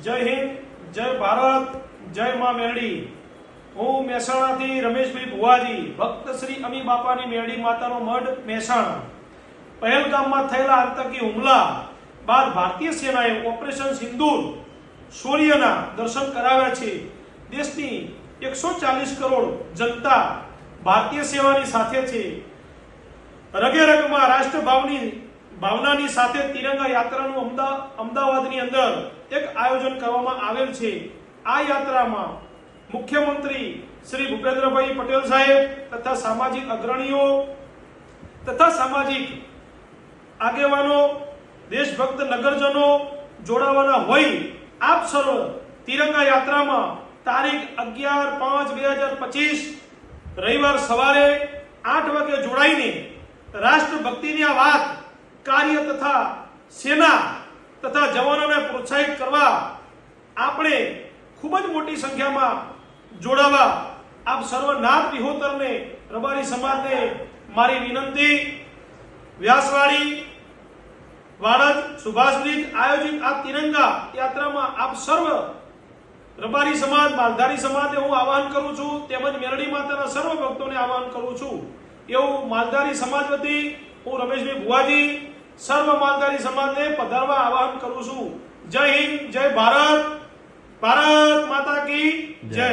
જય હિન્દ, જય ભારત, જય માં મેરડી। હું મહેસાણાથી રમેશભાઈ ભુવાજી, ભક્ત શ્રી અમી બાપાની મેરડી માતાનો મઢ મહેસાણા। પહેલગામમાં થયેલા આતંકી હુમલા બાદ ભારતીય સેનાએ ઓપરેશન સિંદૂર શૌર્યના દર્શન કરાવ્યા છે। દેશની 140 કરોડ જનતા ભારતીય સેવાની સાથે છે। રગે રગમાં રાષ્ટ્રભાવની ભાવનાની સાથે તિરંગા યાત્રાનું અમદાવાદની અંદર એક આયોજન કરવામાં આવેલ છે। આ યાત્રામાં મુખ્યમંત્રી શ્રી ભૂપેન્દ્રભાઈ પટેલ સાહેબ તથા સામાજિક અગ્રણીઓ તથા સામાજિક આગેવાનો, દેશભક્ત નગરજનો જોડાવાના હોય। આપ સર્વ તિરંગા યાત્રામાં તારીખ 11/5/2025 રવિવાર સવારે 8 વાગે જોડાઈને રાષ્ટ્રભક્તિની આ વાત કાર્ય તથા સેના તથા જવાનોને પ્રોત્સાહિત કરવા આપણે ખૂબ જ મોટી સંખ્યામાં જોડાવા આપ સર્વ નાથ વિહોતરને, રબારી સમાજને મારી વિનંતી। વ્યાસવાડી, વાડજ, સુભાષબ્રિજ આયોજિત આ તિરંગા યાત્રામાં આપ સર્વ રબારી સમાજ, માલધારી સમાજને હું આહવાન કરું છું, તેમજ મેરડી માતાના સર્વ ભક્તોને આહવાન કરું છું। એવું માલધારી સમાજ વતી હું રમેશભાઈ ભુવાજી સર્વ માલધારી સમાજને પધારવા આહવાન કરું છું। જય હિન્દ, જય ભારત, ભારત માતા કી જય।